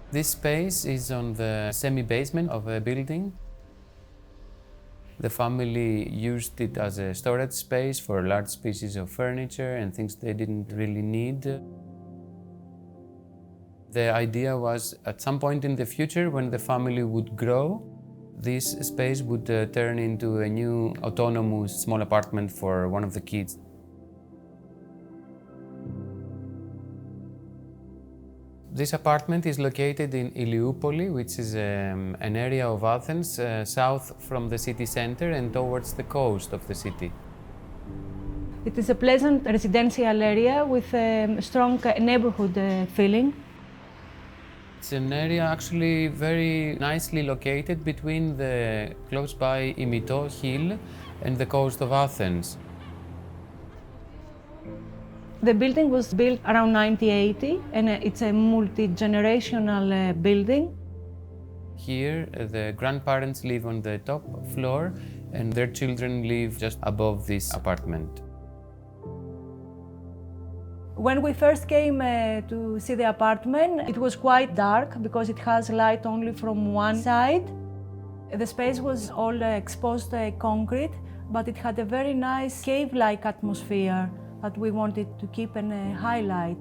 This space is on the semi-basement of a building. The family used it as a storage space for large pieces of furniture and things they didn't really need. The idea was at some point in the future, when the family would grow, this space would turn into a new autonomous small apartment for one of the kids. This apartment is located in Ilioupoli, which is an area of Athens south from the city center and towards the coast of the city. It is a pleasant residential area with a strong neighborhood feeling. It's an area actually very nicely located between the close by Aiginitou hill and the coast of Athens. The building was built around 1980 and it's a multi-generational building. Here, the grandparents live on the top floor and their children live just above this apartment. When we first came to see the apartment, it was quite dark because it has light only from one side. The space was all exposed concrete, but it had a very nice cave-like atmosphere that we wanted to keep and highlight.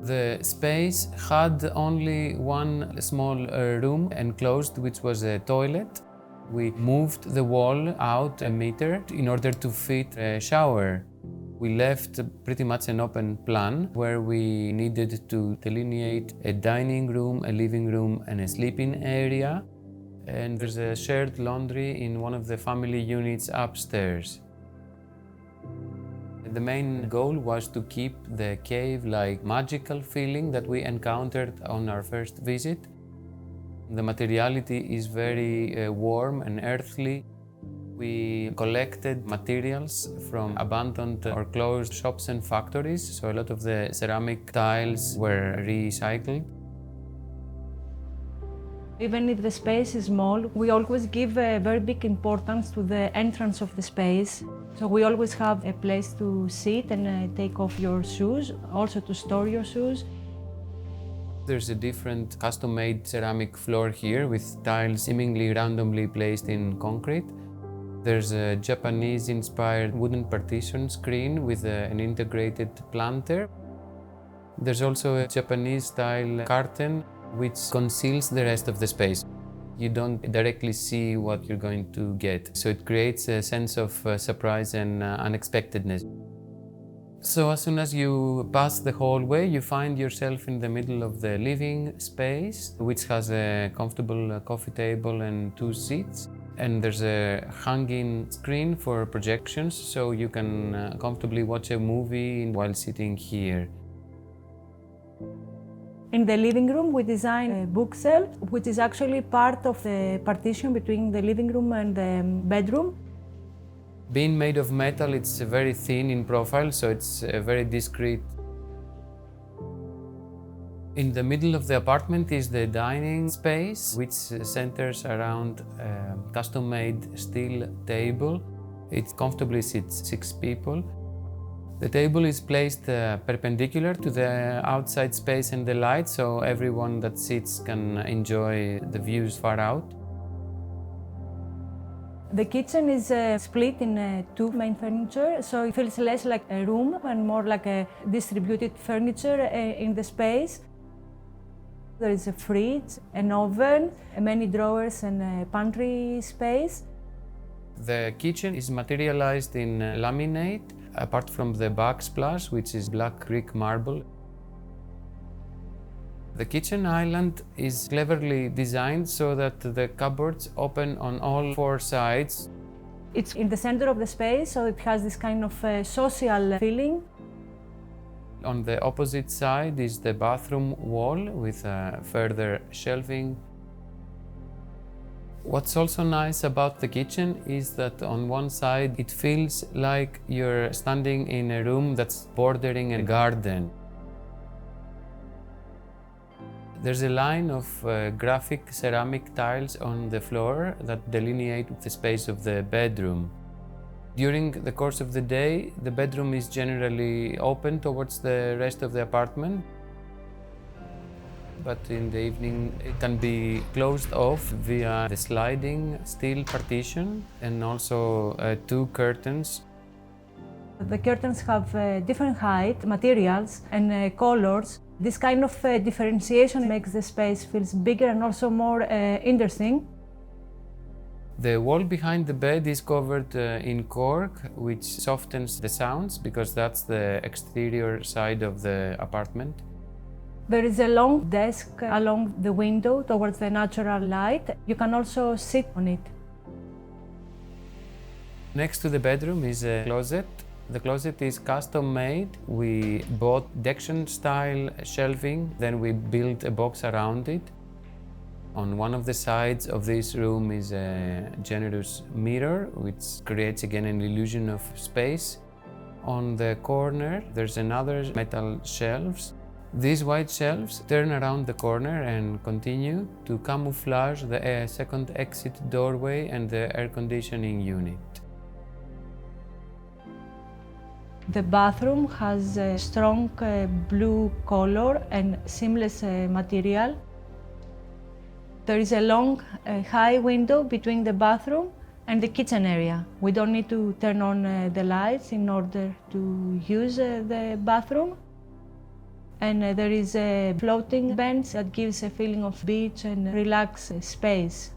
The space had only one small room enclosed, which was a toilet. We moved the wall out a meter in order to fit a shower. We left pretty much an open plan where we needed to delineate a dining room, a living room, and a sleeping area. And there's a shared laundry in one of the family units upstairs. The main goal was to keep the cave-like magical feeling that we encountered on our first visit. The materiality is very warm and earthly. We collected materials from abandoned or closed shops and factories, so a lot of the ceramic tiles were recycled. Even if the space is small, we always give a very big importance to the entrance of the space. So we always have a place to sit and take off your shoes, also to store your shoes. There's a different custom-made ceramic floor here with tiles seemingly randomly placed in concrete. There's a Japanese-inspired wooden partition screen with an integrated planter. There's also a Japanese-style curtain which conceals the rest of the space. You don't directly see what you're going to get, so it creates a sense of surprise and unexpectedness. So as soon as you pass the hallway, you find yourself in the middle of the living space, which has a comfortable coffee table and 2 seats. And there's a hanging screen for projections, so you can comfortably watch a movie while sitting here. In the living room, we designed a bookshelf, which is actually part of the partition between the living room and the bedroom. Being made of metal, it's very thin in profile, so it's very discreet. In the middle of the apartment is the dining space, which centers around a custom-made steel table. It comfortably sits 6 people. The table is placed perpendicular to the outside space and the light, so everyone that sits can enjoy the views far out. The kitchen is split in 2 main furniture, so it feels less like a room and more like a distributed furniture in the space. There is a fridge, an oven, many drawers and a pantry space. The kitchen is materialized in laminate, apart from the backsplash, which is black Greek marble. The kitchen island is cleverly designed so that the cupboards open on all 4 sides. It's in the center of the space, so it has this kind of social feeling. On the opposite side is the bathroom wall with further shelving. What's also nice about the kitchen is that on one side it feels like you're standing in a room that's bordering a garden. There's a line of graphic ceramic tiles on the floor that delineate the space of the bedroom. During the course of the day, the bedroom is generally open towards the rest of the apartment. but in the evening it can be closed off via the sliding steel partition and also 2 curtains. The curtains have different height, materials and colors. This kind of differentiation makes the space feels bigger and also more interesting. The wall behind the bed is covered in cork, which softens the sounds because that's the exterior side of the apartment. There is a long desk along the window towards the natural light. You can also sit on it. Next to the bedroom is a closet. The closet is custom made. We bought Dection style shelving, then we built a box around it. On one of the sides of this room is a generous mirror, which creates again an illusion of space. On the corner, there's another metal shelves. These white shelves turn around the corner and continue to camouflage the second exit doorway and the air conditioning unit. The bathroom has a strong blue color and seamless material. There is a long, high window between the bathroom and the kitchen area. We don't need to turn on the lights in order to use the bathroom. And there is a floating bench that gives a feeling of beach and relaxed space.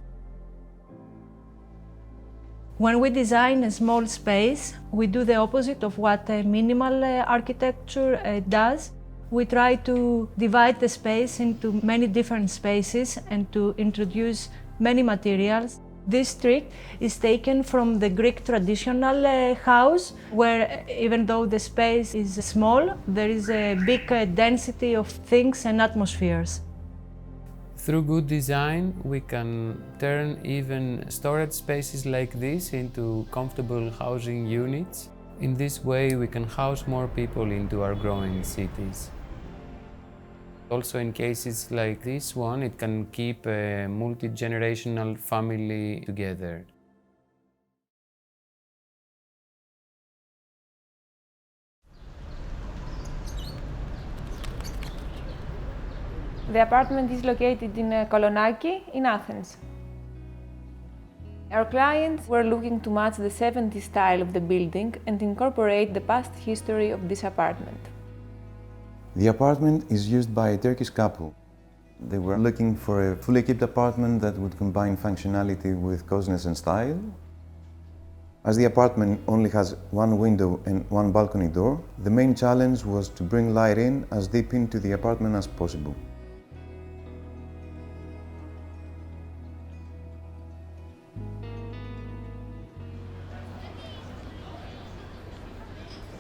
When we design a small space, we do the opposite of what minimal architecture does. We try to divide the space into many different spaces and to introduce many materials. This trick is taken from the Greek traditional house, where even though the space is small, there is a big density of things and atmospheres. Through good design, we can turn even storage spaces like this into comfortable housing units. In this way, we can house more people into our growing cities. Also, in cases like this one, it can keep a multi-generational family together. The apartment is located in Kolonaki in Athens. Our clients were looking to match the 70s style of the building and incorporate the past history of this apartment. The apartment is used by a Turkish couple. They were looking for a fully equipped apartment that would combine functionality with coziness and style. As the apartment only has one window and one balcony door, the main challenge was to bring light in as deep into the apartment as possible.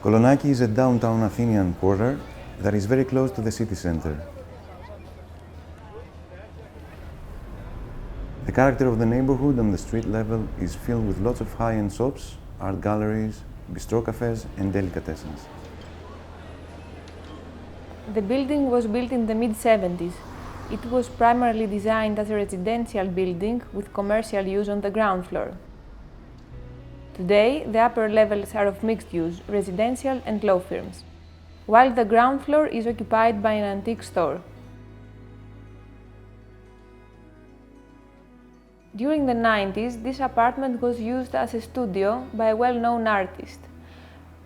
Kolonaki is a downtown Athenian quarter that is very close to the city center. The character of the neighborhood on the street level is filled with lots of high-end shops, art galleries, bistro cafes and delicatessens. The building was built in the mid-70s. It was primarily designed as a residential building with commercial use on the ground floor. Today, the upper levels are of mixed use, residential and law firms, while the ground floor is occupied by an antique store. During the 90s, this apartment was used as a studio by a well-known artist.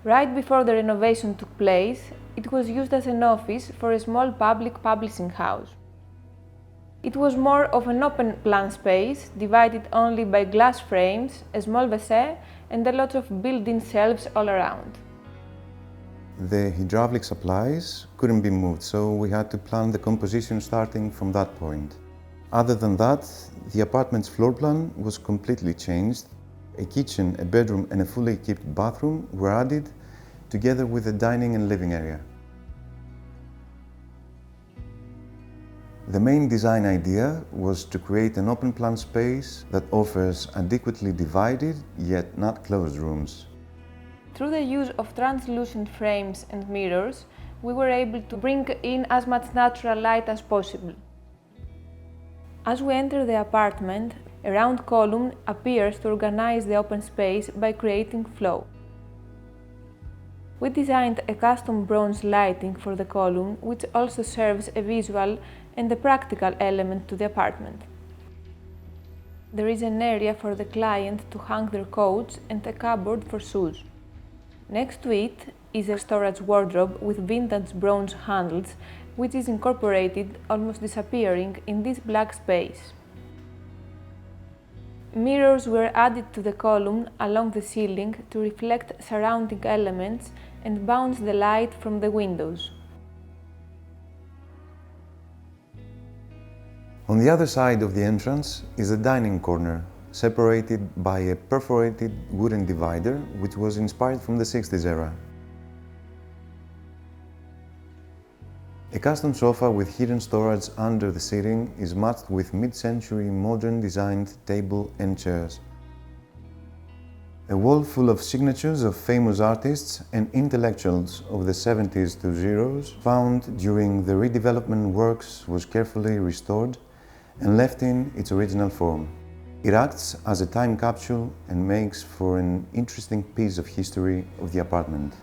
Right before the renovation took place, it was used as an office for a small public publishing house. It was more of an open-plan space, divided only by glass frames, a small WC, and a lot of built-in shelves all around. The hydraulic supplies couldn't be moved, so we had to plan the composition starting from that point. Other than that, the apartment's floor plan was completely changed. A kitchen, a bedroom, and a fully equipped bathroom were added, together with a dining and living area. The main design idea was to create an open-plan space that offers adequately divided, yet not closed rooms. Through the use of translucent frames and mirrors, we were able to bring in as much natural light as possible. As we enter the apartment, a round column appears to organize the open space by creating flow. We designed a custom bronze lighting for the column, which also serves a visual and a practical element to the apartment. There is an area for the client to hang their coats and a cupboard for shoes. Next to it is a storage wardrobe with vintage bronze handles, which is incorporated, almost disappearing, in this black space. Mirrors were added to the column along the ceiling to reflect surrounding elements and bounce the light from the windows. On the other side of the entrance is a dining corner, separated by a perforated wooden divider which was inspired from the 60s era. A custom sofa with hidden storage under the seating is matched with mid-century modern designed table and chairs. A wall full of signatures of famous artists and intellectuals of the 70s to zeros found during the redevelopment works was carefully restored and left in its original form. It acts as a time capsule and makes for an interesting piece of history of the apartment.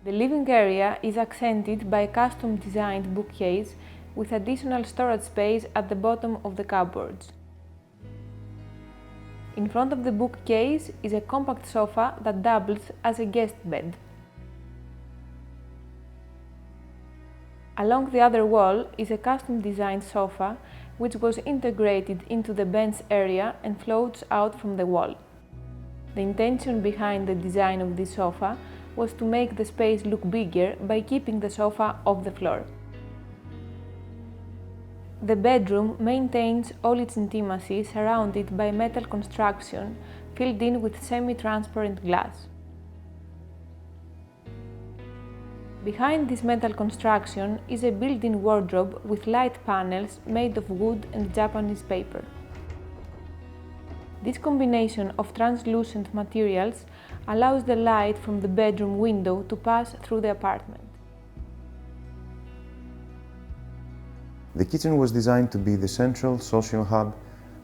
The living area is accented by a custom-designed bookcase with additional storage space at the bottom of the cupboards. In front of the bookcase is a compact sofa that doubles as a guest bed. Along the other wall is a custom-designed sofa which was integrated into the bench area and floats out from the wall. The intention behind the design of this sofa was to make the space look bigger by keeping the sofa off the floor. The bedroom maintains all its intimacy surrounded by metal construction filled in with semi-transparent glass. Behind this metal construction is a built-in wardrobe with light panels made of wood and Japanese paper. This combination of translucent materials allows the light from the bedroom window to pass through the apartment. The kitchen was designed to be the central social hub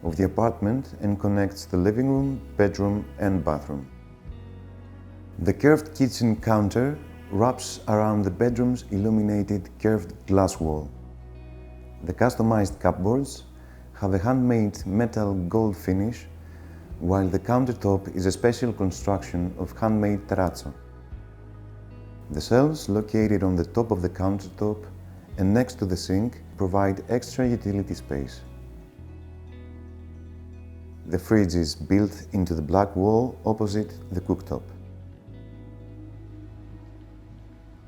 of the apartment and connects the living room, bedroom and bathroom. The curved kitchen counter wraps around the bedroom's illuminated curved glass wall. The customized cupboards have a handmade metal gold finish, while the countertop is a special construction of handmade terrazzo. The shelves located on the top of the countertop and next to the sink provide extra utility space. The fridge is built into the black wall opposite the cooktop.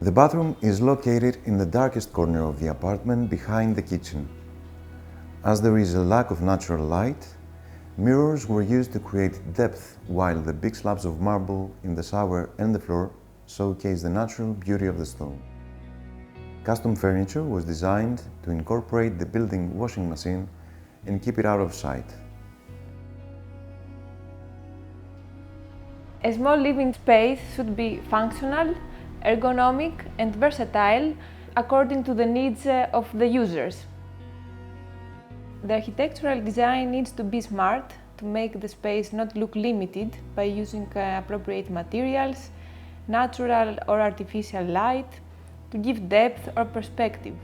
The bathroom is located in the darkest corner of the apartment behind the kitchen. As there is a lack of natural light, mirrors were used to create depth, while the big slabs of marble in the shower and the floor showcase the natural beauty of the stone. Custom furniture was designed to incorporate the built-in washing machine and keep it out of sight. A small living space should be functional, ergonomic and versatile according to the needs of the users. The architectural design needs to be smart to make the space not look limited by using appropriate materials, natural or artificial light, to give depth or perspective.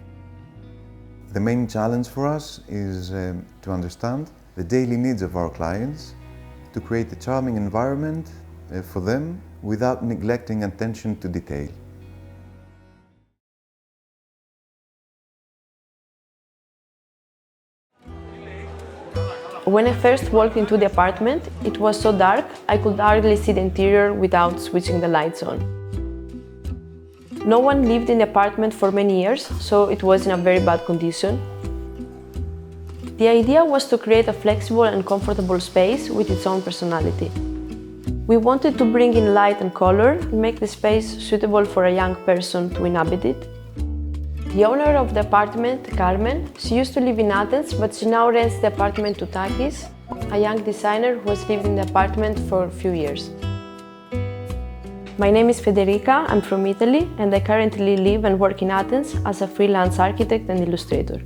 The main challenge for us is to understand the daily needs of our clients, to create a charming environment for them without neglecting attention to detail. When I first walked into the apartment, it was so dark I could hardly see the interior without switching the lights on. No one lived in the apartment for many years, so it was in a very bad condition. The idea was to create a flexible and comfortable space with its own personality. We wanted to bring in light and color and make the space suitable for a young person to inhabit it. The owner of the apartment, Carmen, she used to live in Athens, but she now rents the apartment to Takis, a young designer who has lived in the apartment for a few years. My name is Federica, I'm from Italy, and I currently live and work in Athens as a freelance architect and illustrator.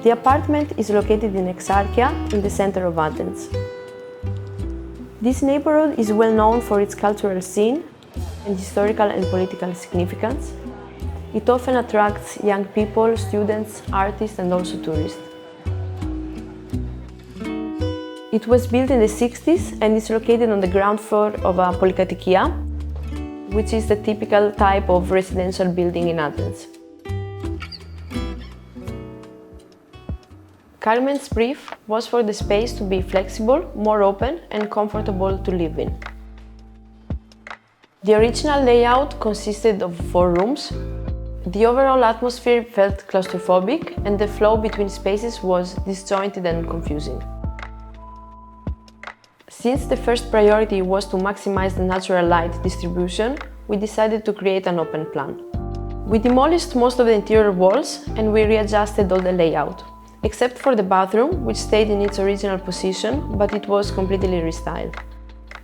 The apartment is located in Exarchia, in the center of Athens. This neighborhood is well known for its cultural scene and historical and political significance. It often attracts young people, students, artists, and also tourists. It was built in the 60s and is located on the ground floor of a polykateikia, which is the typical type of residential building in Athens. Carmen's brief was for the space to be flexible, more open, and comfortable to live in. The original layout consisted of 4 rooms. The overall atmosphere felt claustrophobic, and the flow between spaces was disjointed and confusing. Since the first priority was to maximize the natural light distribution, we decided to create an open plan. We demolished most of the interior walls and we readjusted all the layout, except for the bathroom, which stayed in its original position, but it was completely restyled.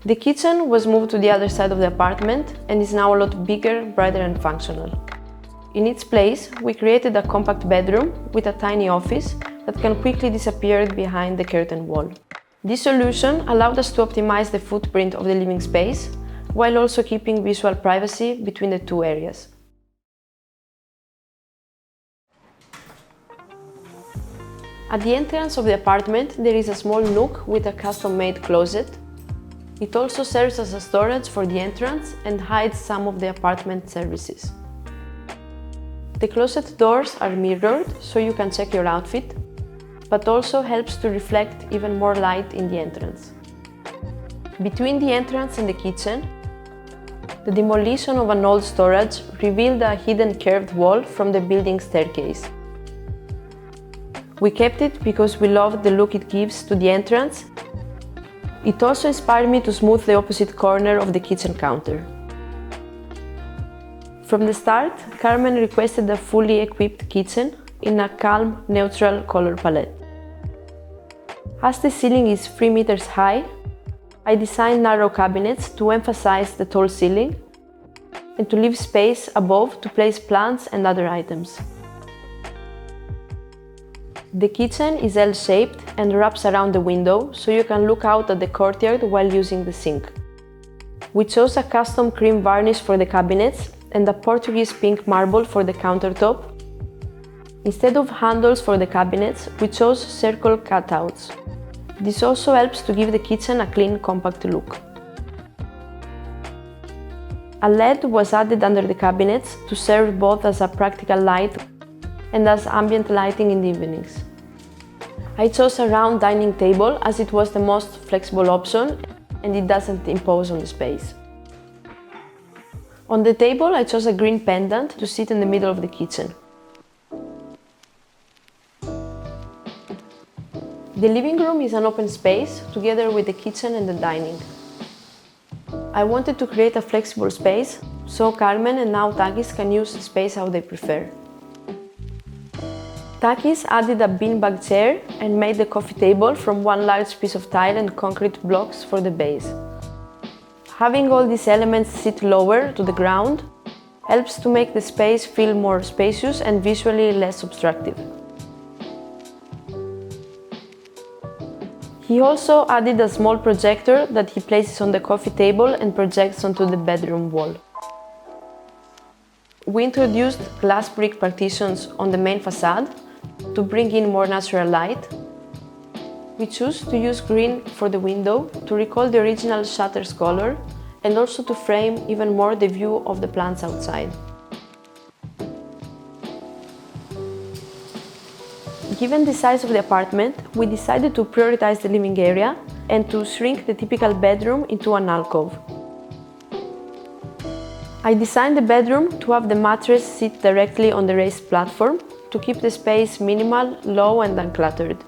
The kitchen was moved to the other side of the apartment and is now a lot bigger, brighter and functional. In its place, we created a compact bedroom with a tiny office that can quickly disappear behind the curtain wall. This solution allowed us to optimize the footprint of the living space, while also keeping visual privacy between the 2 areas. At the entrance of the apartment, there is a small nook with a custom-made closet. It also serves as a storage for the entrance and hides some of the apartment services. The closet doors are mirrored, so you can check your outfit, but also helps to reflect even more light in the entrance. Between the entrance and the kitchen, the demolition of an old storage revealed a hidden curved wall from the building staircase. We kept it because we loved the look it gives to the entrance. It also inspired me to smooth the opposite corner of the kitchen counter. From the start, Carmen requested a fully equipped kitchen in a calm, neutral color palette. As the ceiling is 3 meters high, I designed narrow cabinets to emphasize the tall ceiling and to leave space above to place plants and other items. The kitchen is L-shaped and wraps around the window, so you can look out at the courtyard while using the sink. We chose a custom cream varnish for the cabinets and a Portuguese pink marble for the countertop. Instead of handles for the cabinets, we chose circle cutouts. This also helps to give the kitchen a clean, compact look. A LED was added under the cabinets to serve both as a practical light and as ambient lighting in the evenings. I chose a round dining table as it was the most flexible option and it doesn't impose on the space. On the table, I chose a green pendant to sit in the middle of the kitchen. The living room is an open space together with the kitchen and the dining. I wanted to create a flexible space so Carmen and now Takis can use the space how they prefer. Takis added a beanbag chair and made the coffee table from one large piece of tile and concrete blocks for the base. Having all these elements sit lower to the ground helps to make the space feel more spacious and visually less obstructive. He also added a small projector that he places on the coffee table and projects onto the bedroom wall. We introduced glass brick partitions on the main facade to bring in more natural light. We choose to use green for the window to recall the original shutter's color and also to frame even more the view of the plants outside. Given the size of the apartment, we decided to prioritize the living area and to shrink the typical bedroom into an alcove. I designed the bedroom to have the mattress sit directly on the raised platform to keep the space minimal, low and uncluttered.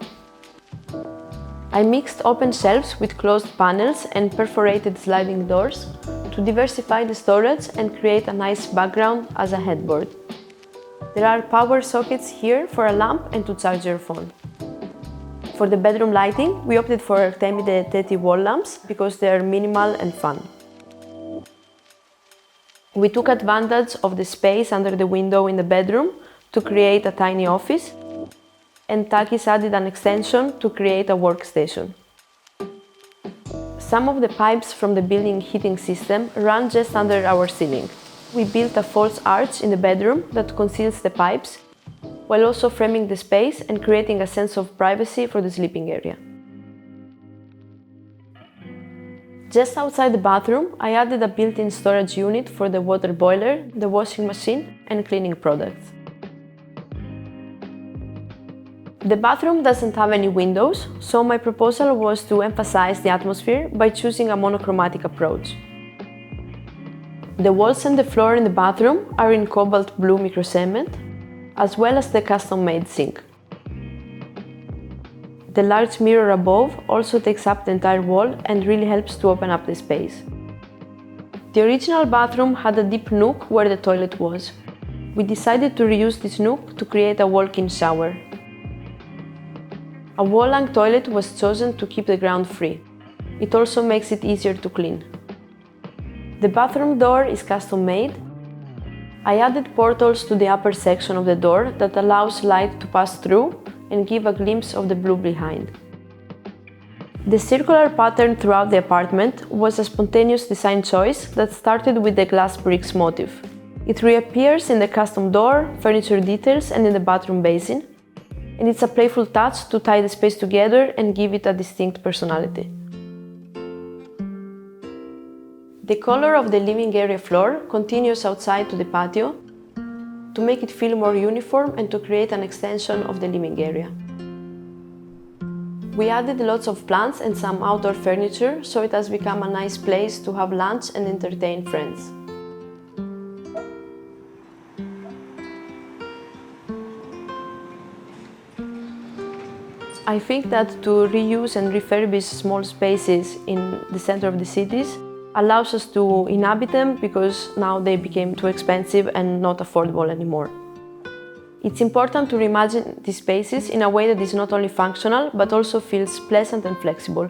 I mixed open shelves with closed panels and perforated sliding doors to diversify the storage and create a nice background as a headboard. There are power sockets here for a lamp and to charge your phone. For the bedroom lighting, we opted for Artemi Teti wall lamps because they are minimal and fun. We took advantage of the space under the window in the bedroom to create a tiny office, and Takis added an extension to create a workstation. Some of the pipes from the building heating system run just under our ceiling. We built a false arch in the bedroom that conceals the pipes, while also framing the space and creating a sense of privacy for the sleeping area. Just outside the bathroom, I added a built-in storage unit for the water boiler, the washing machine, and cleaning products. The bathroom doesn't have any windows, so my proposal was to emphasize the atmosphere by choosing a monochromatic approach. The walls and the floor in the bathroom are in cobalt blue microcement, as well as the custom-made sink. The large mirror above also takes up the entire wall and really helps to open up the space. The original bathroom had a deep nook where the toilet was. We decided to reuse this nook to create a walk-in shower. A wall-hung toilet was chosen to keep the ground free. It also makes it easier to clean. The bathroom door is custom-made. I added portals to the upper section of the door that allows light to pass through and give a glimpse of the blue behind. The circular pattern throughout the apartment was a spontaneous design choice that started with the glass bricks motif. It reappears in the custom door, furniture details, and in the bathroom basin, and it's a playful touch to tie the space together and give it a distinct personality. The color of the living area floor continues outside to the patio to make it feel more uniform and to create an extension of the living area. We added lots of plants and some outdoor furniture, so it has become a nice place to have lunch and entertain friends. I think that to reuse and refurbish small spaces in the center of the cities allows us to inhabit them because now they became too expensive and not affordable anymore. It's important to reimagine these spaces in a way that is not only functional but also feels pleasant and flexible,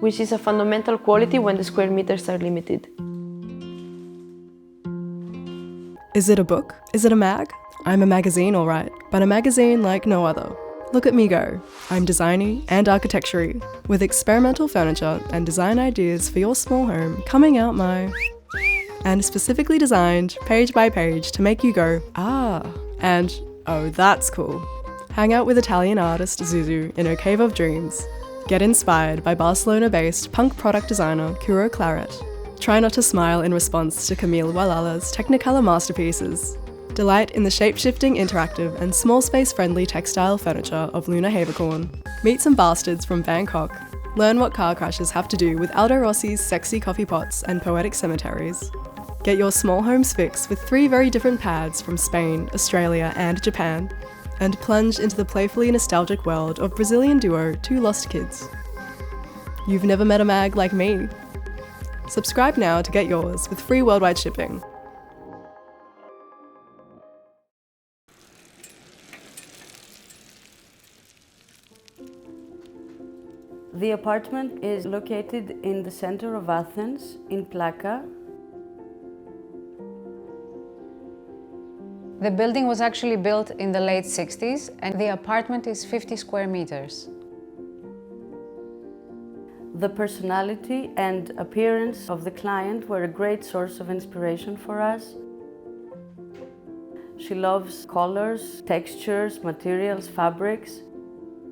which is a fundamental quality when the square meters are limited. Is it a book? Is it a mag? I'm a magazine, all right, but a magazine like no other. Look at me go. I'm designy and architecture-y, with experimental furniture and design ideas for your small home coming out my... and specifically designed page by page to make you go, ah, and oh, that's cool. Hang out with Italian artist Zuzu in her cave of dreams. Get inspired by Barcelona-based punk product designer Kuro Claret. Try not to smile in response to Camille Walala's Technicolor masterpieces. Delight in the shape-shifting, interactive and small space-friendly textile furniture of Luna Havercorn. Meet some bastards from Bangkok. Learn what car crashes have to do with Aldo Rossi's sexy coffee pots and poetic cemeteries. Get your small homes fix with 3 very different pads from Spain, Australia and Japan. And plunge into the playfully nostalgic world of Brazilian duo Two Lost Kids. You've never met a mag like me? Subscribe now to get yours with free worldwide shipping. The apartment is located in the center of Athens, in Plaka. The building was actually built in the late 60s and the apartment is 50 square meters. The personality and appearance of the client were a great source of inspiration for us. She loves colors, textures, materials, fabrics.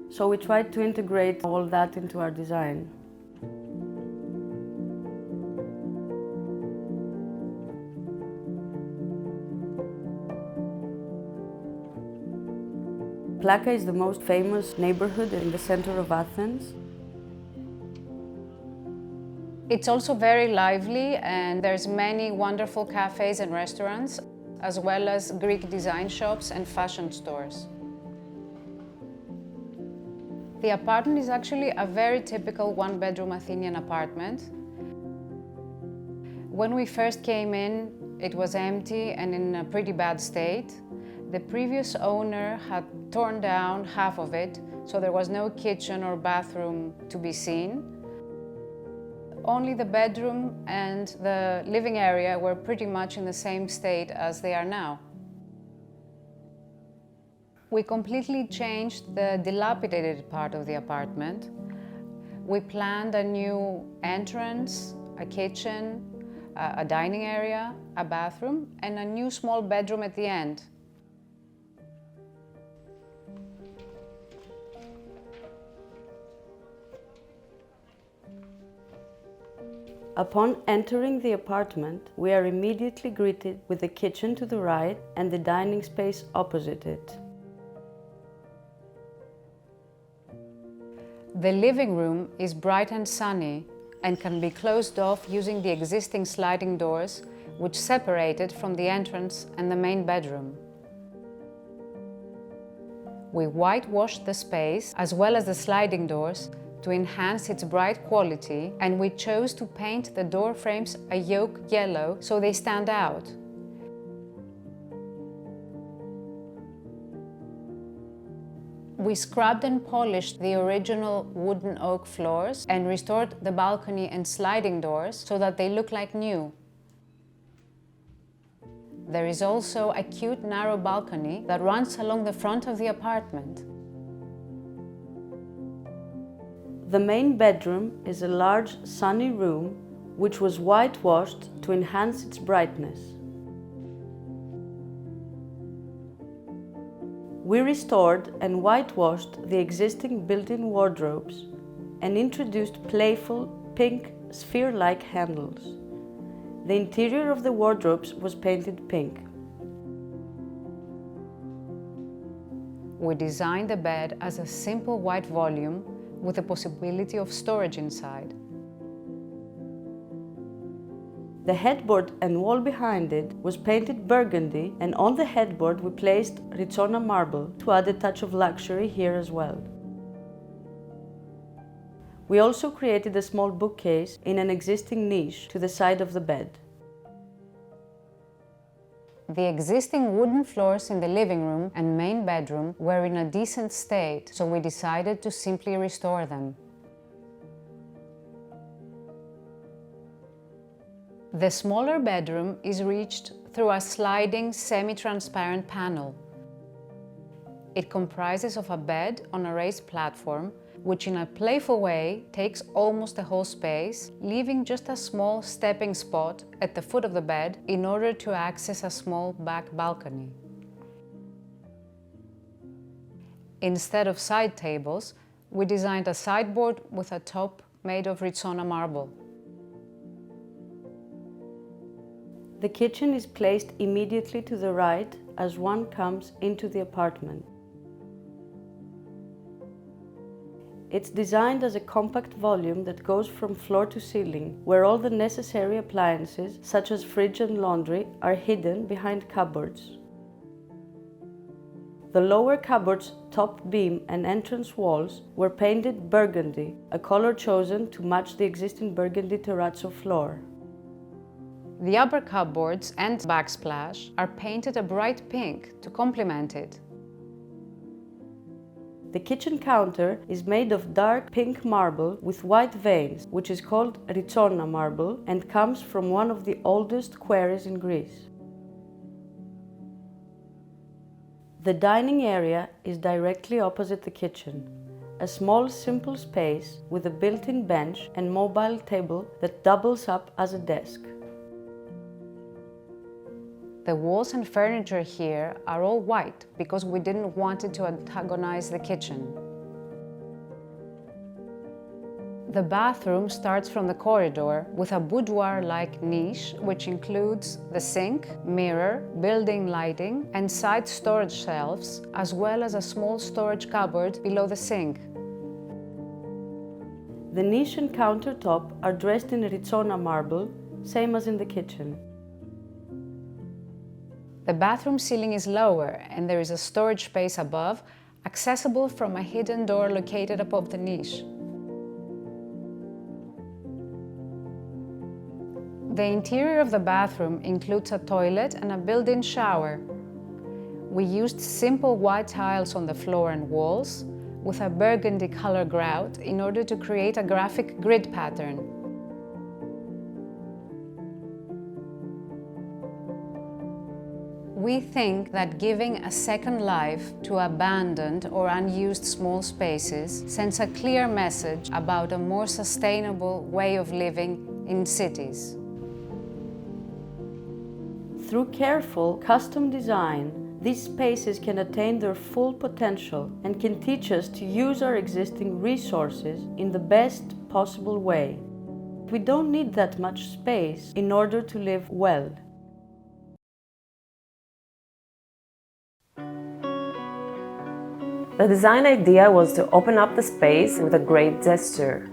So we tried to integrate all that into our design. Plaka is the most famous neighborhood in the center of Athens. It's also very lively and there's many wonderful cafes and restaurants, as well as Greek design shops and fashion stores. The apartment is actually a very typical one-bedroom Athenian apartment. When we first came in, it was empty and in a pretty bad state. The previous owner had torn down half of it, so there was no kitchen or bathroom to be seen. Only the bedroom and the living area were pretty much in the same state as they are now. We completely changed the dilapidated part of the apartment. We planned a new entrance, a kitchen, a dining area, a bathroom, and a new small bedroom at the end. Upon entering the apartment, we are immediately greeted with the kitchen to the right and the dining space opposite it. The living room is bright and sunny and can be closed off using the existing sliding doors, which separate it from the entrance and the main bedroom. We whitewashed the space as well as the sliding doors to enhance its bright quality, and we chose to paint the door frames a yolk yellow so they stand out. We scrubbed and polished the original wooden oak floors and restored the balcony and sliding doors so that they look like new. There is also a cute narrow balcony that runs along the front of the apartment. The main bedroom is a large, sunny room which was whitewashed to enhance its brightness. We restored and whitewashed the existing built-in wardrobes and introduced playful, pink, sphere-like handles. The interior of the wardrobes was painted pink. We designed the bed as a simple white volume with the possibility of storage inside. The headboard and wall behind it was painted burgundy, and on the headboard we placed Ritsona marble to add a touch of luxury here as well. We also created a small bookcase in an existing niche to the side of the bed. The existing wooden floors in the living room and main bedroom were in a decent state, so we decided to simply restore them. The smaller bedroom is reached through a sliding semi-transparent panel. It comprises of a bed on a raised platform, which in a playful way takes almost the whole space, leaving just a small stepping spot at the foot of the bed in order to access a small back balcony. Instead of side tables, we designed a sideboard with a top made of Ritsona marble. The kitchen is placed immediately to the right as one comes into the apartment. It's designed as a compact volume that goes from floor to ceiling, where all the necessary appliances, such as fridge and laundry, are hidden behind cupboards. The lower cupboard's top beam and entrance walls were painted burgundy, a color chosen to match the existing burgundy terrazzo floor. The upper cupboards and backsplash are painted a bright pink to complement it. The kitchen counter is made of dark pink marble with white veins, which is called Ritsona marble and comes from one of the oldest quarries in Greece. The dining area is directly opposite the kitchen, a small simple space with a built-in bench and mobile table that doubles up as a desk. The walls and furniture here are all white because we didn't want it to antagonize the kitchen. The bathroom starts from the corridor with a boudoir-like niche which includes the sink, mirror, built-in lighting and side storage shelves, as well as a small storage cupboard below the sink. The niche and countertop are dressed in Ritsona marble, same as in the kitchen. The bathroom ceiling is lower and there is a storage space above, accessible from a hidden door located above the niche. The interior of the bathroom includes a toilet and a built-in shower. We used simple white tiles on the floor and walls with a burgundy color grout in order to create a graphic grid pattern. We think that giving a second life to abandoned or unused small spaces sends a clear message about a more sustainable way of living in cities. Through careful, custom design, these spaces can attain their full potential and can teach us to use our existing resources in the best possible way. We don't need that much space in order to live well. The design idea was to open up the space with a great gesture.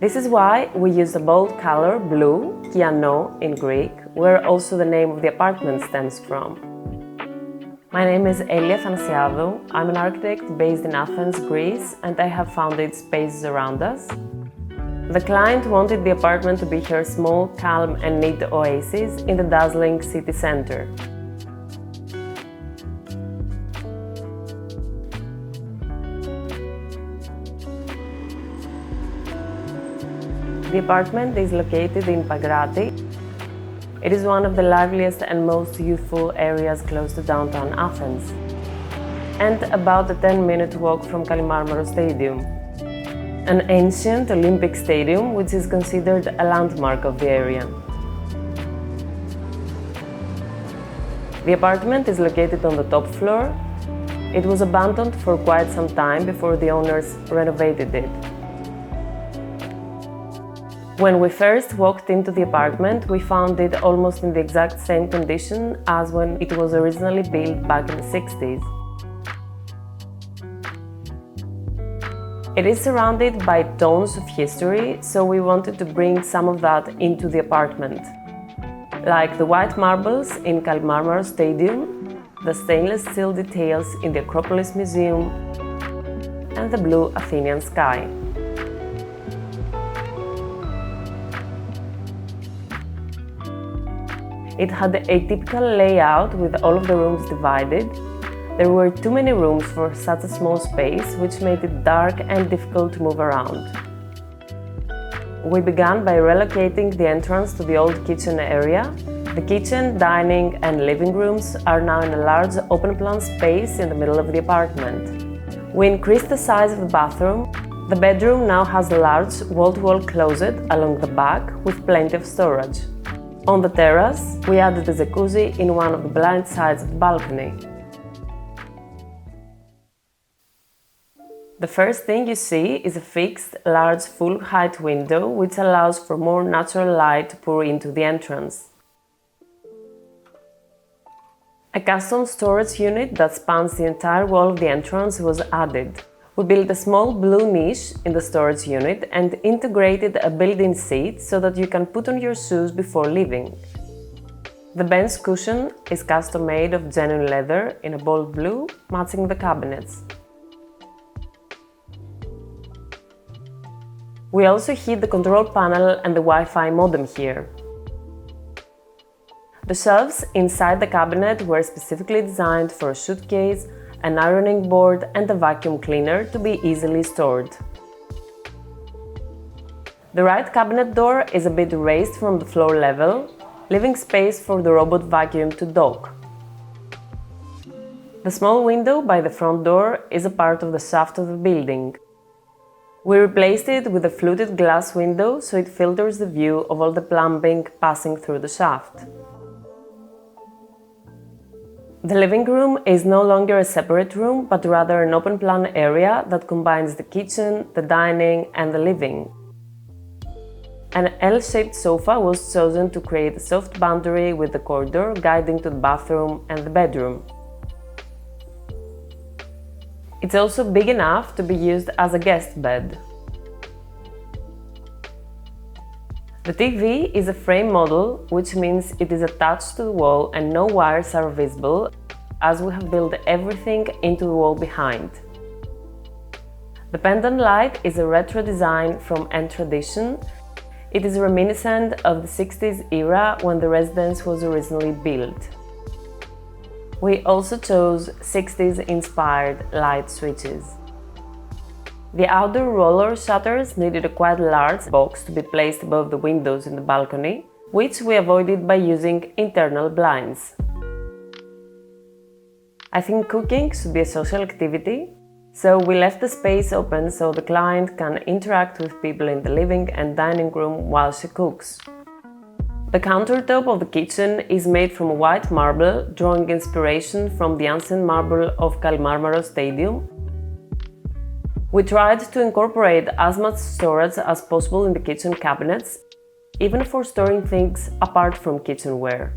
This is why we used a bold color, blue, Kyano in Greek, where also the name of the apartment stems from. My name is Elia Thanasiadou. I'm an architect based in Athens, Greece, and I have founded spaces around us. The client wanted the apartment to be her small, calm and neat oasis in the dazzling city center. The apartment is located in Pagrati. It is one of the liveliest and most youthful areas close to downtown Athens, and about a 10-minute walk from Kalimarmaro Stadium, an ancient Olympic stadium which is considered a landmark of the area. The apartment is located on the top floor. It was abandoned for quite some time before the owners renovated it. When we first walked into the apartment, we found it almost in the exact same condition as when it was originally built back in the 60s. It is surrounded by tons of history, so we wanted to bring some of that into the apartment. Like the white marbles in Kalimarmaro Stadium, the stainless steel details in the Acropolis Museum, and the blue Athenian sky. It had a typical layout with all of the rooms divided. There were too many rooms for such a small space, which made it dark and difficult to move around. We began by relocating the entrance to the old kitchen area. The kitchen, dining and living rooms are now in a large open-plan space in the middle of the apartment. We increased the size of the bathroom. The bedroom now has a large wall-to-wall closet along the back with plenty of storage. On the terrace, we added a jacuzzi in one of the blind sides of the balcony. The first thing you see is a fixed, large, full-height window which allows for more natural light to pour into the entrance. A custom storage unit that spans the entire wall of the entrance was added. We built a small blue niche in the storage unit and integrated a built-in seat so that you can put on your shoes before leaving. The bench cushion is custom made of genuine leather in a bold blue, matching the cabinets. We also hid the control panel and the Wi-Fi modem here. The shelves inside the cabinet were specifically designed for a suitcase, an ironing board and a vacuum cleaner to be easily stored. The right cabinet door is a bit raised from the floor level, leaving space for the robot vacuum to dock. The small window by the front door is a part of the shaft of the building. We replaced it with a fluted glass window so it filters the view of all the plumbing passing through the shaft. The living room is no longer a separate room, but rather an open-plan area that combines the kitchen, the dining and the living. An L-shaped sofa was chosen to create a soft boundary with the corridor guiding to the bathroom and the bedroom. It's also big enough to be used as a guest bed. The TV is a frame model, which means it is attached to the wall and no wires are visible, as we have built everything into the wall behind. The pendant light is a retro design from N Tradition. It is reminiscent of the 60s era when the residence was originally built. We also chose 60s-inspired light switches. The outdoor roller shutters needed a quite large box to be placed above the windows in the balcony, which we avoided by using internal blinds. I think cooking should be a social activity, so we left the space open so the client can interact with people in the living and dining room while she cooks. The countertop of the kitchen is made from white marble, drawing inspiration from the ancient marble of Kalmarmaro Stadium. We tried to incorporate as much storage as possible in the kitchen cabinets, even for storing things apart from kitchenware.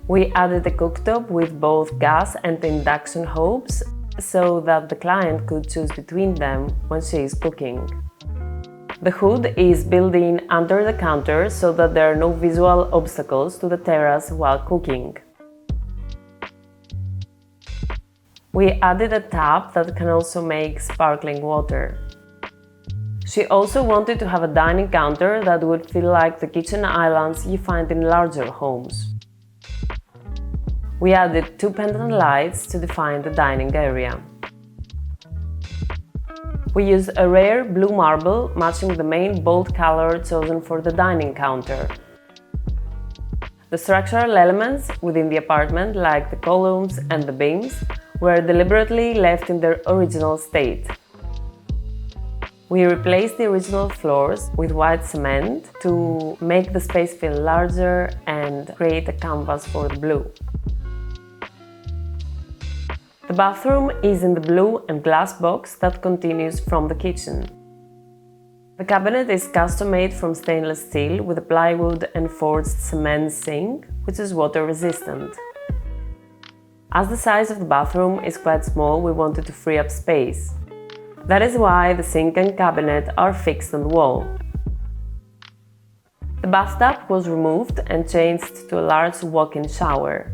We added a cooktop with both gas and induction hobs so that the client could choose between them when she is cooking. The hood is built in under the counter so that there are no visual obstacles to the terrace while cooking. We added a tap that can also make sparkling water. She also wanted to have a dining counter that would feel like the kitchen islands you find in larger homes. We added 2 pendant lights to define the dining area. We used a rare blue marble matching the main bold color chosen for the dining counter. The structural elements within the apartment, like the columns and the beams, were deliberately left in their original state. We replaced the original floors with white cement to make the space feel larger and create a canvas for the blue. The bathroom is in the blue and glass box that continues from the kitchen. The cabinet is custom-made from stainless steel with a plywood and forged cement sink, which is water resistant. As the size of the bathroom is quite small, we wanted to free up space. That is why the sink and cabinet are fixed on the wall. The bathtub was removed and changed to a large walk-in shower.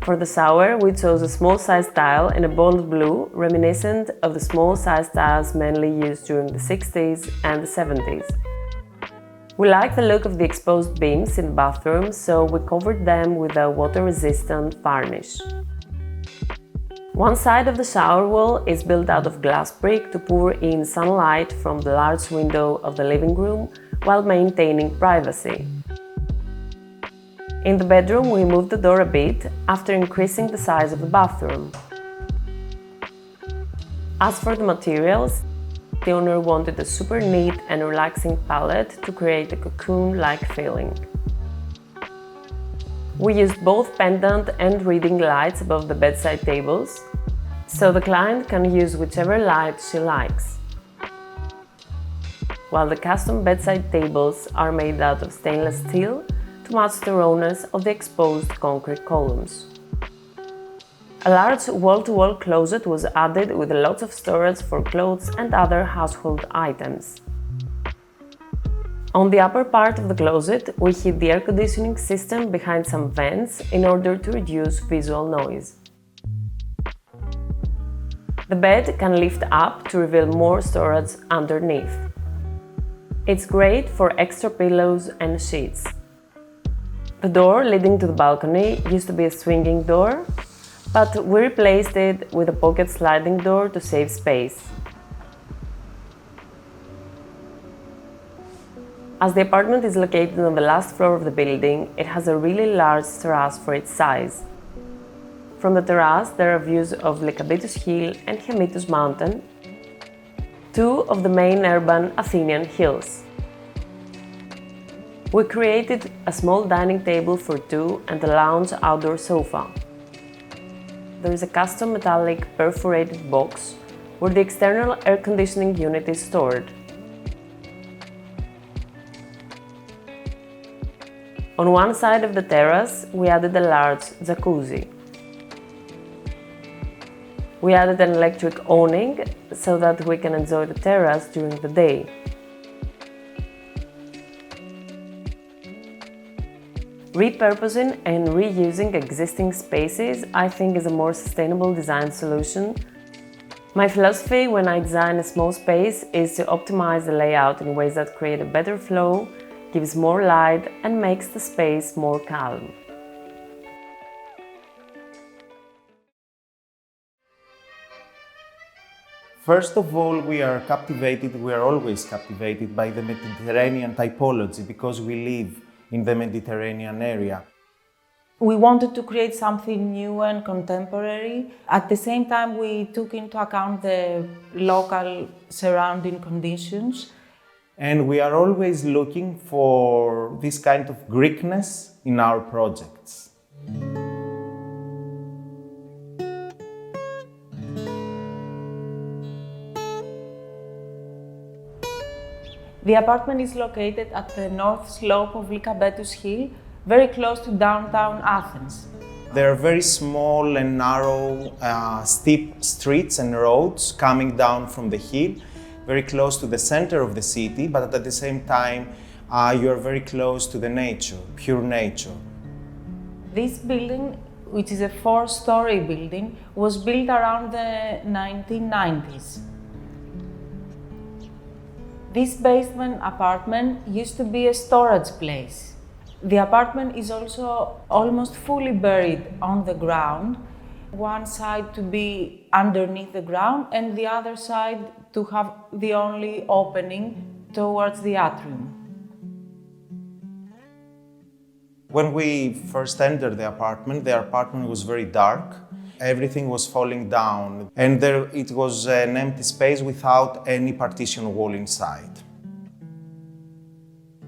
For the shower, we chose a small-sized tile in a bold blue, reminiscent of the small-sized tiles mainly used during the 60s and the 70s. We like the look of the exposed beams in the bathroom, so we covered them with a water-resistant varnish. One side of the shower wall is built out of glass brick to pour in sunlight from the large window of the living room while maintaining privacy. In the bedroom, we moved the door a bit after increasing the size of the bathroom. As for the materials, the owner wanted a super neat and relaxing palette to create a cocoon-like feeling. We used both pendant and reading lights above the bedside tables, so the client can use whichever light she likes. While the custom bedside tables are made out of stainless steel to match the rawness of the exposed concrete columns. A large wall-to-wall closet was added with lots of storage for clothes and other household items. On the upper part of the closet, we hid the air conditioning system behind some vents in order to reduce visual noise. The bed can lift up to reveal more storage underneath. It's great for extra pillows and sheets. The door leading to the balcony used to be a swinging door, but we replaced it with a pocket sliding door to save space. As the apartment is located on the last floor of the building, it has a really large terrace for its size. From the terrace, there are views of Lycabettus Hill and Aiginitou Mountain, two of the main urban Athenian hills. We created a small dining table for two and a lounge outdoor sofa. There is a custom metallic perforated box where the external air conditioning unit is stored. On one side of the terrace, we added a large jacuzzi. We added an electric awning so that we can enjoy the terrace during the day. Repurposing and reusing existing spaces, I think, is a more sustainable design solution. My philosophy when I design a small space is to optimize the layout in ways that create a better flow, gives more light, and makes the space more calm. First of all, we are always captivated by the Mediterranean typology because we live in the Mediterranean area. We wanted to create something new and contemporary. At the same time, we took into account the local surrounding conditions. And we are always looking for this kind of Greekness in our projects. The apartment is located at the north slope of Lycabettus hill, very close to downtown Athens. There are very small and narrow, steep streets and roads coming down from the hill, very close to the center of the city, but at the same time, you are very close to the nature, pure nature. This building, which is a 4-story building, was built around the 1990s. This basement apartment used to be a storage place. The apartment is also almost fully buried on the ground, one side to be underneath the ground and the other side to have the only opening towards the atrium. When we first entered the apartment was very dark. Everything was falling down, and it was an empty space without any partition wall inside.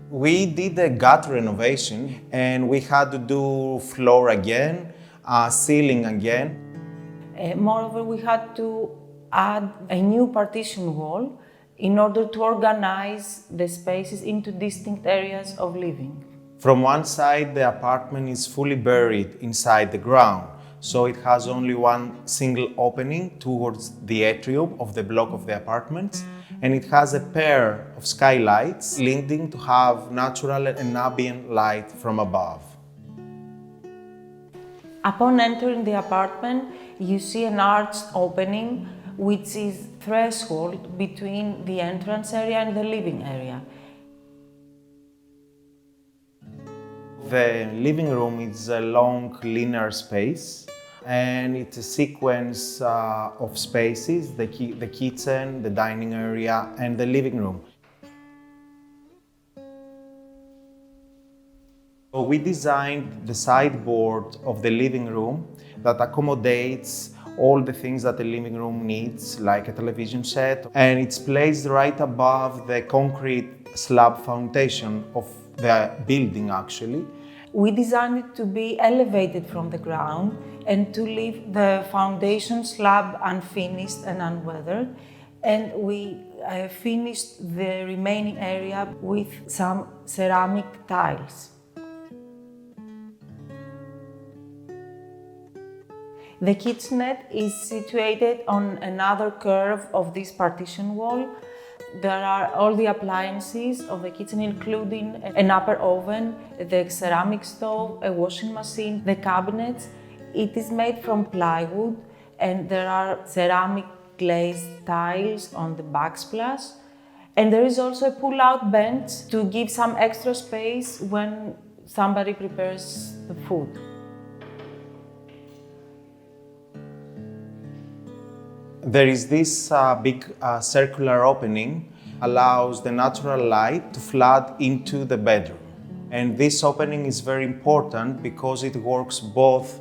We did a gut renovation, and we had to do floor again, ceiling again. Moreover, we had to add a new partition wall in order to organize the spaces into distinct areas of living. From one side, the apartment is fully buried inside the ground. So it has only one single opening towards the atrium of the block of the apartments, and it has a pair of skylights leading to have natural and ambient light from above. Upon entering the apartment, you see an arched opening which is threshold between the entrance area and the living area. The living room is a long linear space, and it's a sequence of spaces, the kitchen, the dining area, and the living room. So we designed the sideboard of the living room that accommodates all the things that the living room needs, like a television set, and it's placed right above the concrete slab foundation of the building, actually. We designed it to be elevated from the ground and to leave the foundation slab unfinished and unweathered. And we finished the remaining area with some ceramic tiles. The kitchenette is situated on another curve of this partition wall. There are all the appliances of the kitchen, including an upper oven, the ceramic stove, a washing machine, the cabinets. It is made from plywood, and there are ceramic glazed tiles on the backsplash. And there is also a pull-out bench to give some extra space when somebody prepares the food. There is this big circular opening, allows the natural light to flood into the bedroom. And this opening is very important because it works both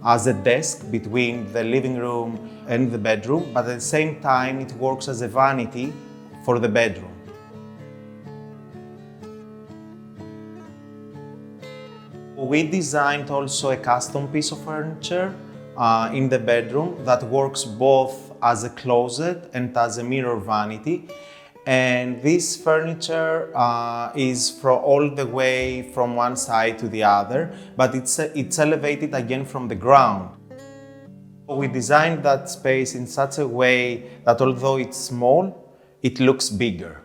as a desk between the living room and the bedroom, but at the same time it works as a vanity for the bedroom. We designed also a custom piece of furniture in the bedroom that works both as a closet and as a mirror vanity. And this furniture is all the way from one side to the other, but it's elevated again from the ground. We designed that space in such a way that although it's small, it looks bigger.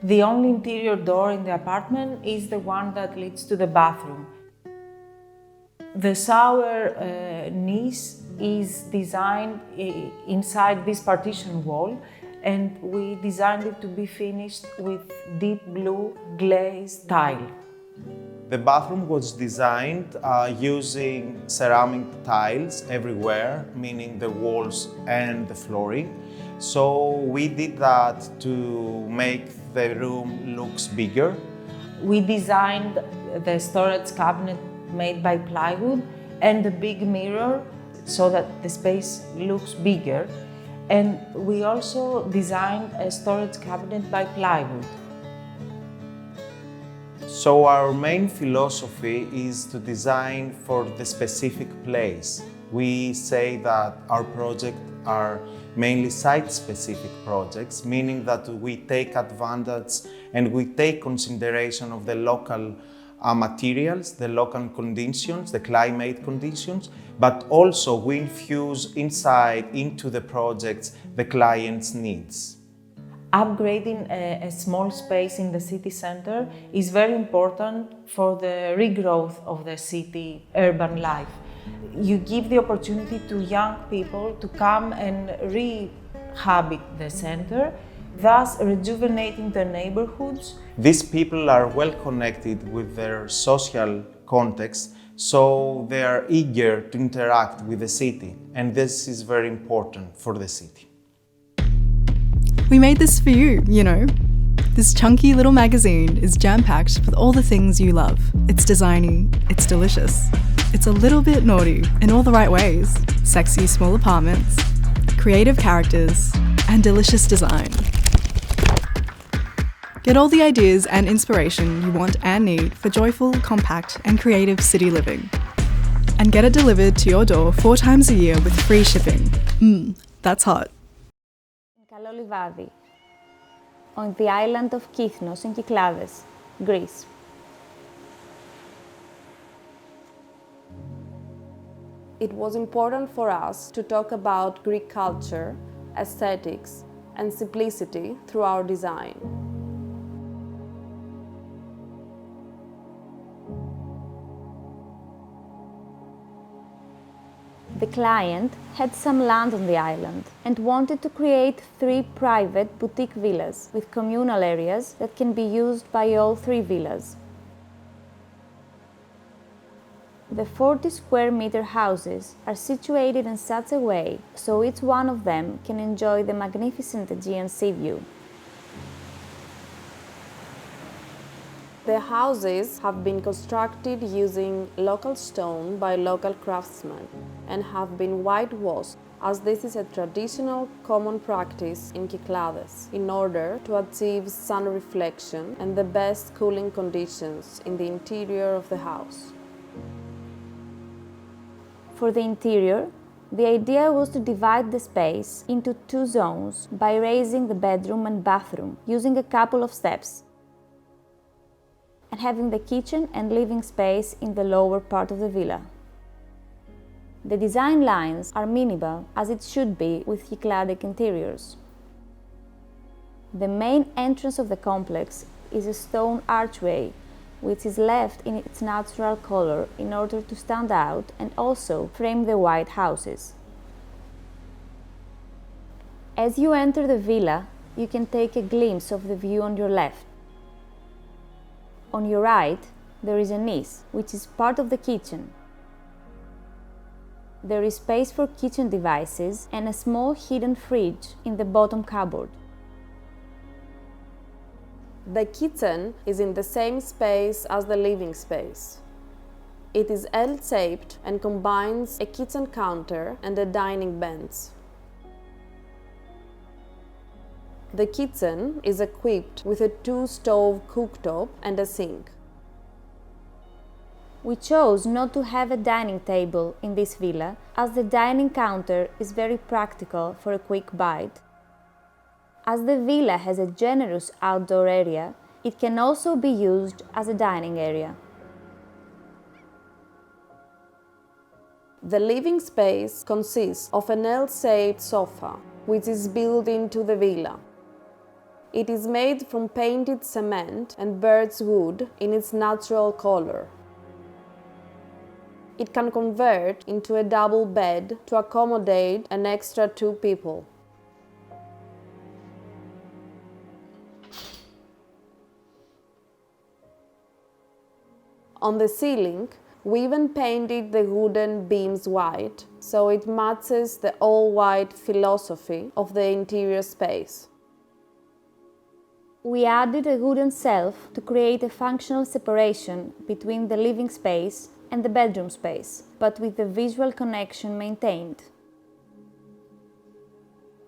The only interior door in the apartment is the one that leads to the bathroom. The shower niche is designed inside this partition wall, and we designed it to be finished with deep blue glazed tile. The bathroom was designed using ceramic tiles everywhere, meaning the walls and the flooring. So we did that to make the room looks bigger. We designed the storage cabinet made by plywood and the big mirror so that the space looks bigger. And we also designed a storage cabinet by plywood. So our main philosophy is to design for the specific place. We say that our projects are mainly site-specific projects, meaning that we take advantage and we take consideration of the local materials, the local conditions, the climate conditions, but also we infuse inside into the projects the client's needs. Upgrading a small space in the city center is very important for the regrowth of the city urban life. You give the opportunity to young people to come and rehabit the center, thus rejuvenating the neighborhoods. These people are well connected with their social context, so they are eager to interact with the city, and this is very important for the city. We made this for you, you know. This chunky little magazine is jam-packed with all the things you love. It's designy, it's delicious. It's a little bit naughty in all the right ways. Sexy small apartments, creative characters, and delicious design. Get all the ideas and inspiration you want and need for joyful, compact, and creative city living. And get it delivered to your door 4 times a year with free shipping. That's hot. Kalolivadi, on the island of Kythnos in Kyklades, Greece. It was important for us to talk about Greek culture, aesthetics, and simplicity through our design. The client had some land on the island and wanted to create 3 private boutique villas with communal areas that can be used by all 3 villas. The 40 square meter houses are situated in such a way so each one of them can enjoy the magnificent Aegean sea view. The houses have been constructed using local stone by local craftsmen and have been whitewashed, as this is a traditional common practice in Kyklades in order to achieve sun reflection and the best cooling conditions in the interior of the house. For the interior, the idea was to divide the space into 2 zones by raising the bedroom and bathroom using a couple of steps, and having the kitchen and living space in the lower part of the villa. The design lines are minimal, as it should be with Kykladic interiors. The main entrance of the complex is a stone archway, which is left in its natural color in order to stand out and also frame the white houses. As you enter the villa, you can take a glimpse of the view on your left. On your right, there is a niche, which is part of the kitchen. There is space for kitchen devices and a small hidden fridge in the bottom cupboard. The kitchen is in the same space as the living space. It is L-shaped and combines a kitchen counter and a dining bench. The kitchen is equipped with a 2-stove cooktop and a sink. We chose not to have a dining table in this villa, as the dining counter is very practical for a quick bite. As the villa has a generous outdoor area, it can also be used as a dining area. The living space consists of an L-shaped sofa, which is built into the villa. It is made from painted cement and birch wood in its natural color. It can convert into a double bed to accommodate an extra 2 people. On the ceiling, we even painted the wooden beams white, so it matches the all-white philosophy of the interior space. We added a wooden shelf to create a functional separation between the living space and the bedroom space, but with the visual connection maintained.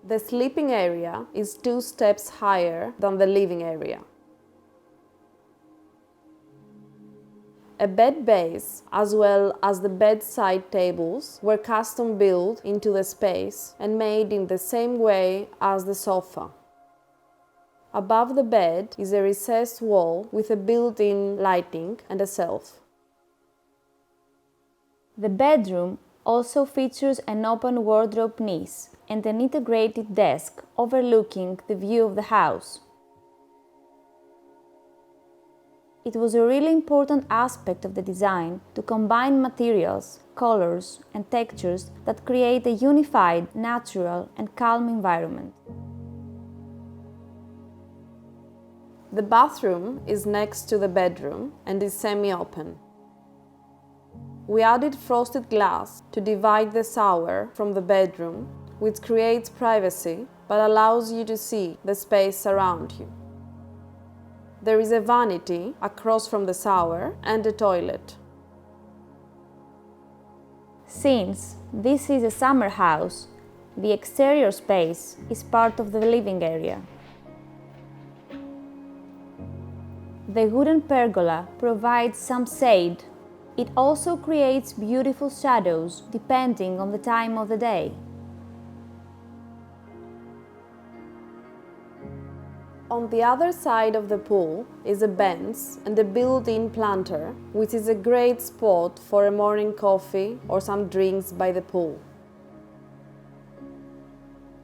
The sleeping area is 2 steps higher than the living area. A bed base, as well as the bedside tables, were custom built into the space and made in the same way as the sofa. Above the bed is a recessed wall with a built-in lighting and a shelf. The bedroom also features an open wardrobe niche and an integrated desk overlooking the view of the house. It was a really important aspect of the design to combine materials, colors, and textures that create a unified, natural, and calm environment. The bathroom is next to the bedroom and is semi-open. We added frosted glass to divide the shower from the bedroom, which creates privacy but allows you to see the space around you. There is a vanity across from the shower and a toilet. Since this is a summer house, the exterior space is part of the living area. The wooden pergola provides some shade. It also creates beautiful shadows depending on the time of the day. On the other side of the pool is a bench and a built-in planter, which is a great spot for a morning coffee or some drinks by the pool.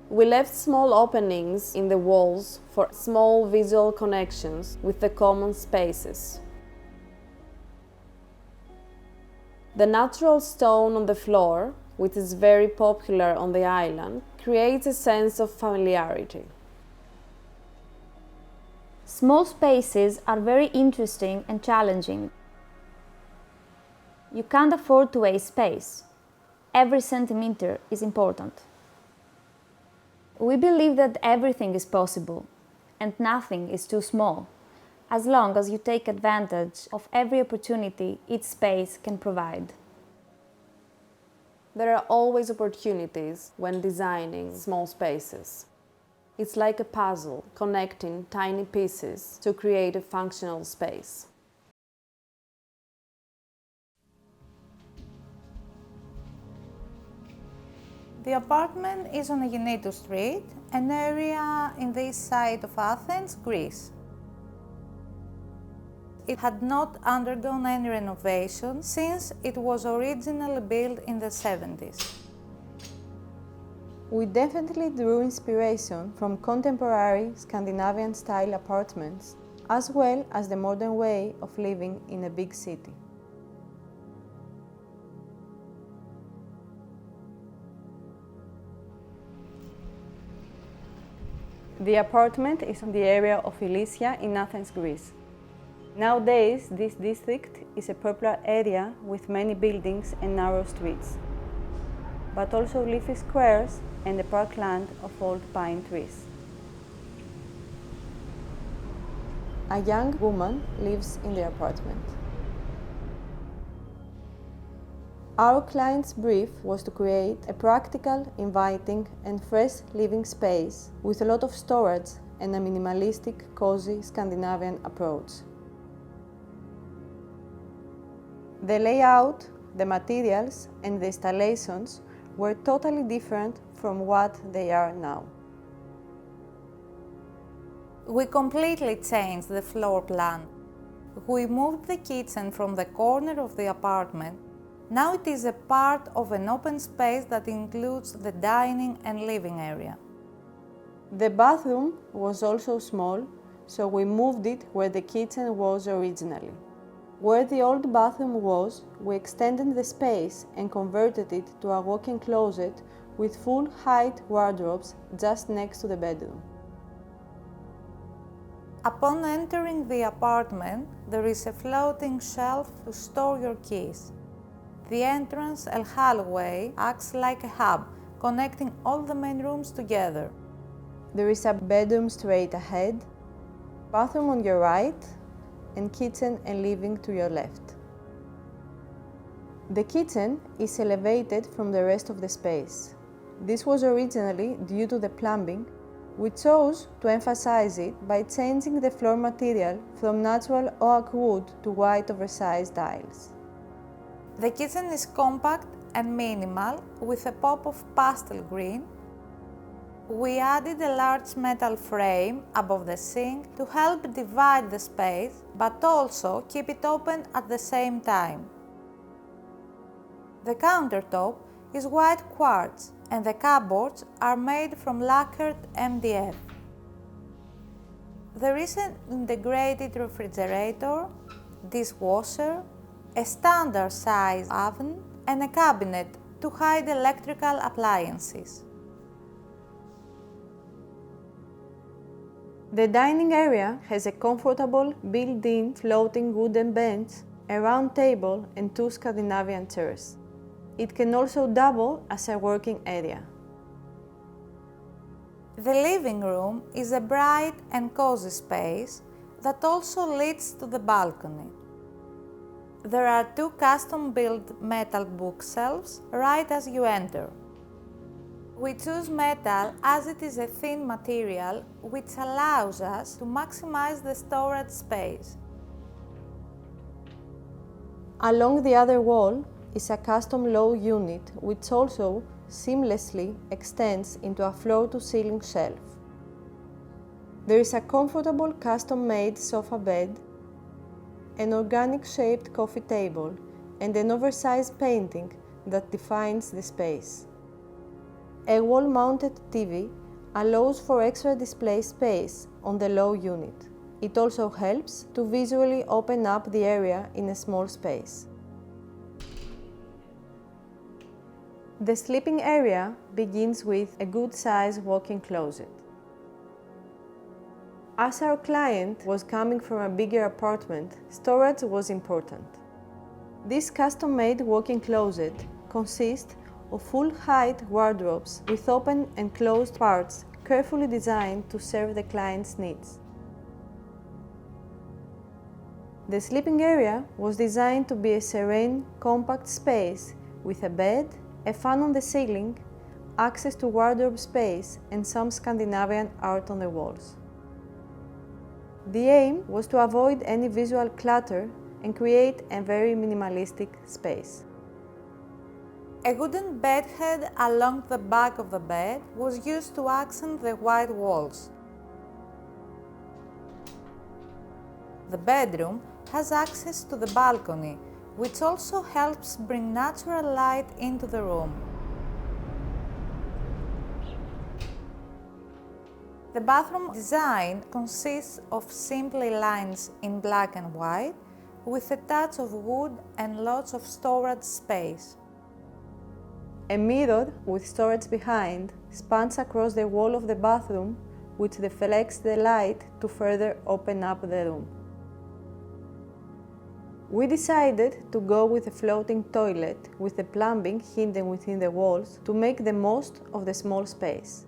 We left small openings in the walls for small visual connections with the common spaces. The natural stone on the floor, which is very popular on the island, creates a sense of familiarity. Small spaces are very interesting and challenging. You can't afford to waste space. Every centimeter is important. We believe that everything is possible and nothing is too small, as long as you take advantage of every opportunity each space can provide. There are always opportunities when designing small spaces. It's like a puzzle, connecting tiny pieces to create a functional space. The apartment is on Aiginitou Street, an area in the east side of Athens, Greece. It had not undergone any renovation since it was originally built in the 70s. We definitely drew inspiration from contemporary Scandinavian-style apartments, as well as the modern way of living in a big city. The apartment is in the area of Elysia in Athens, Greece. Nowadays, this district is a popular area with many buildings and narrow streets, but also leafy squares and a parkland of old pine trees. A young woman lives in the apartment. Our client's brief was to create a practical, inviting and fresh living space with a lot of storage and a minimalistic, cozy Scandinavian approach. The layout, the materials and the installations were totally different from what they are now. We completely changed the floor plan. We moved the kitchen from the corner of the apartment. Now it is a part of an open space that includes the dining and living area. The bathroom was also small, so we moved it where the kitchen was originally. Where the old bathroom was, we extended the space and converted it to a walk-in closet with full-height wardrobes just next to the bedroom. Upon entering the apartment, there is a floating shelf to store your keys. The entrance and hallway acts like a hub, connecting all the main rooms together. There is a bedroom straight ahead, bathroom on your right, and kitchen and living to your left. The kitchen is elevated from the rest of the space. This was originally due to the plumbing. We chose to emphasize it by changing the floor material from natural oak wood to white oversized tiles. The kitchen is compact and minimal with a pop of pastel green. We added a large metal frame above the sink to help divide the space, but also keep it open at the same time. The countertop is white quartz and the cupboards are made from lacquered MDF. There is an integrated refrigerator, dishwasher, a standard size oven, and a cabinet to hide electrical appliances. The dining area has a comfortable built-in floating wooden bench, a round table, and 2 Scandinavian chairs. It can also double as a working area. The living room is a bright and cozy space that also leads to the balcony. There are 2 custom-built metal bookshelves right as you enter. We choose metal as it is a thin material which allows us to maximize the storage space. Along the other wall is a custom low unit which also seamlessly extends into a floor-to-ceiling shelf. There is a comfortable custom-made sofa bed, an organic-shaped coffee table, and an oversized painting that defines the space. A wall-mounted TV allows for extra display space on the low unit. It also helps to visually open up the area in a small space. The sleeping area begins with a good-sized walk-in closet. As our client was coming from a bigger apartment, storage was important. This custom-made walk-in closet consists of full-height wardrobes with open and closed parts carefully designed to serve the client's needs. The sleeping area was designed to be a serene, compact space with a bed, a fan on the ceiling, access to wardrobe space, and some Scandinavian art on the walls. The aim was to avoid any visual clutter and create a very minimalistic space. A wooden bedhead along the back of the bed was used to accent the white walls. The bedroom has access to the balcony, which also helps bring natural light into the room. The bathroom design consists of simple lines in black and white, with a touch of wood and lots of storage space. A mirror with storage behind spans across the wall of the bathroom, which deflects the light to further open up the room. We decided to go with a floating toilet with the plumbing hidden within the walls to make the most of the small space.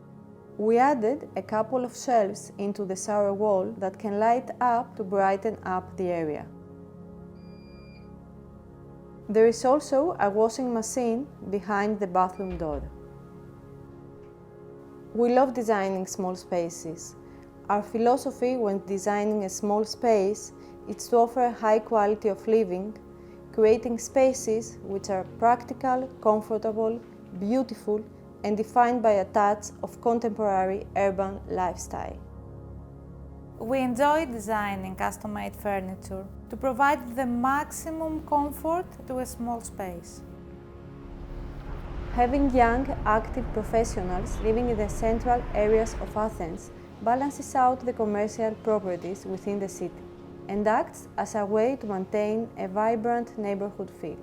We added a couple of shelves into the shower wall that can light up to brighten up the area. There is also a washing machine behind the bathroom door. We love designing small spaces. Our philosophy when designing a small space is to offer a high quality of living, creating spaces which are practical, comfortable, beautiful, and defined by a touch of contemporary urban lifestyle. We enjoy designing custom-made furniture to provide the maximum comfort to a small space. Having young, active professionals living in the central areas of Athens balances out the commercial properties within the city and acts as a way to maintain a vibrant neighborhood feel.